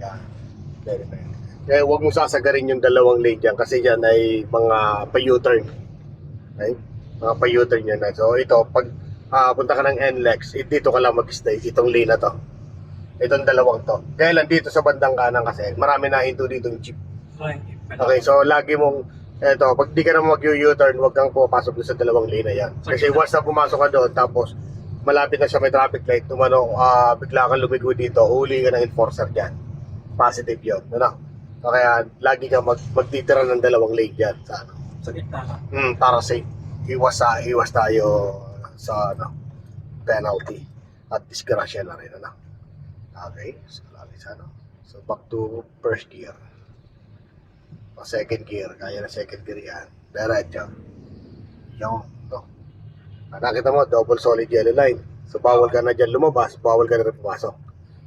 Yan. Very fine. Kaya huwag mong sasagarin yung dalawang lane dyan kasi yan ay mga pa-U-turn. Okay? Mga pa-U-turn yan. So ito, pag punta ka ng NLEX, dito ka lang mag-stay. Itong lane na to. Itong dalawang to. Kaya lang dito sa bandang kanan kasi, marami na hinto dito yung jeep. Okay, so lagi mong, eto, pag di ka na mag-U-turn, huwag kang pupasok doon sa dalawang lane na yan. Kasi once na pumasok ka doon, tapos malapit na siya may traffic light, bigla kang lumigo dito, huli ka ng enforcer dyan. Positive yun. Ano? So, kaya lagi kang magtitira ng dalawang lane dyan sa ano. Sa gitna ka. Para safe. Iwas tayo sa ano, penalty at disgrasya na rin. Ano? Okay, so lagi sa ano. So back to first gear. O second gear, kaya na second gear yan. Diretso. Yung, no. Nakita mo, double solid yellow line. So bawal ka na dyan lumabas, bawal ka na rin pumasok.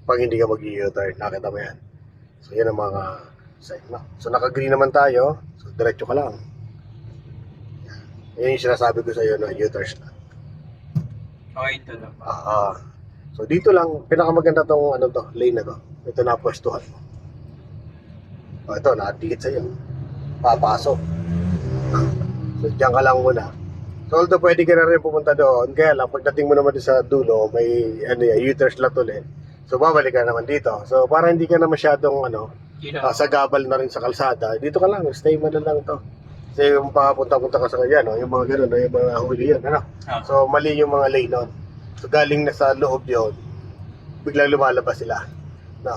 Pag hindi ka mag-U-turn, nakita mo yan. So yan ang mga sign, no. So naka-green naman tayo, so diretso ka lang. Yan yung sinasabi ko sa iyo, no, U-turn na. Okay, ito na. So dito lang, pinakamaganda tong ano to, lane na to. Ito na pwestuhan mo. O ito, nakadikit sa'yo. Papasok. So diyan ka lang muna. So although pwede ka na rin pumunta doon, kaya lang pagdating mo naman sa dulo, may ano yan, U-turn slot ulit. So babalik ka naman dito. So para hindi ka na masyadong sa gabal na rin sa kalsada, dito ka lang, stay mo na lang to. Kasi yung papunta-punta ka sa kanya, no? Yung mga gano'n, no? Yung mga huli yan, ano? So mali yung mga lane nun. So galing na sa loob yun, biglang lumalabas sila. No?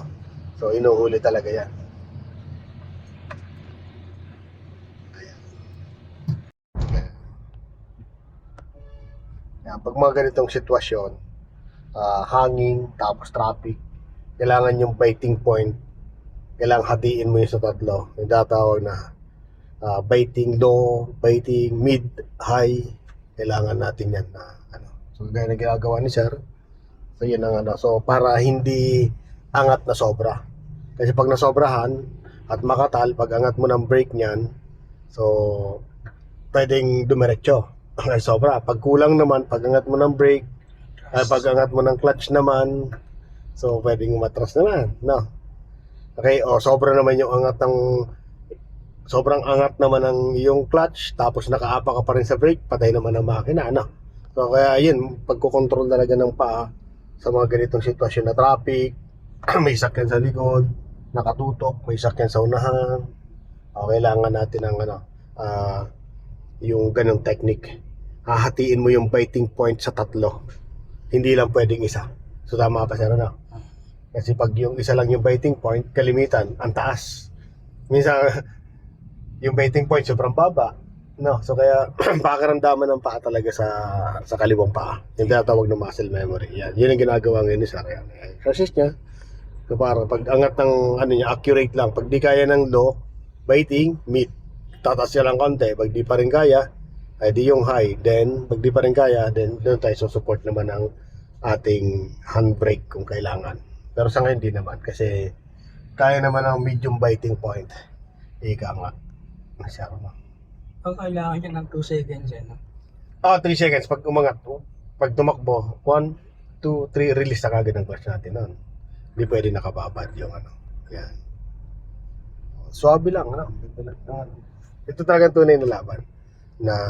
So inuhuli talaga yan. Ayan. Yan, pag mga ganitong sitwasyon, hanging, tapos traffic, kailangan yung biting point, kailangan hatiin mo yung sa tatlo. Yung tatawag na biting low, biting mid, high, kailangan natin yan na so gaya na ginagawa ni sir. So yun ang so para hindi angat na sobra. Kasi pag nasobrahan at makatal, pag angat mo ng brake niyan, so pwedeng dumiretso. Ay sobra. Pag kulang naman, pag angat mo ng brake, pag angat mo ng clutch naman, so pwedeng matras naman, no? Okay, sobra naman yung angat ng sobrang angat naman ng yung clutch, tapos nakaapa ka pa rin sa brake, patay naman ang makina, no? So kaya yun, pagkocontrol talaga ng paa sa mga ganitong sitwasyon na traffic, may sakyan sa likod, nakatutok, may sakyan sa unahan, kailangan natin ng yung ganong technique. Hahatiin mo yung biting point sa tatlo, hindi lang pwedeng isa. So tama pa sir, no? Kasi pag yung isa lang yung biting point, kalimitan, ang taas. Minsan, yung biting point sobrang baba. No, so kaya pakaramdaman ng paa talaga sa kaliwang paa. Yung tinatawag na muscle memory. Yan, yun ang ginagawa ngayon ni Sir. Yan, exercise niya. So para pag angat ng niya, accurate lang. Pag di kaya ng low, biting, mid. Tatas niya lang konti. Pag di pa rin kaya, ay di yung high. Then, pag di pa rin kaya, then doon tayo support naman ng ating handbrake kung kailangan. Pero sa ngayon di naman kasi kaya naman ng medium biting point. Ika nga. Masyado mo. Ang kailangan niya ng 2 seconds yan. 3 seconds pag umangat. Pag tumakbo, 1, 2, 3, release na kagad ng clutch natin nun. Hindi pwede nakababad yung yan. Swabe lang, Ito talagang tunay na laban na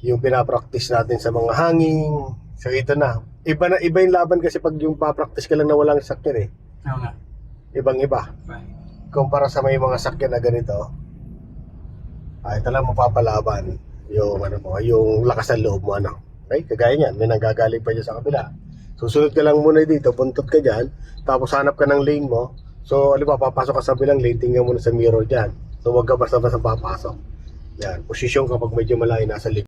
yung pinapractice natin sa mga hanging. So ito na. Iba yung laban kasi pag yung papractice ka lang na walang sakyan Oo nga. Ibang-iba. Right. Kumpara sa may mga sakyan na ganito, ito lang mapapalaban yung yung lakas ng loob mo, Okay? Kagaya niyan, may nanggagaling pa dyan sa kabila. Susunod ka lang muna dito, puntot ka dyan, tapos hanap ka ng lane mo. So, papasok ka sa bilang lane, tingnan mo na sa mirror dyan. So, huwag ka basta-basta papasok. Yan, posisyon ka pag medyo malayo nasa likod.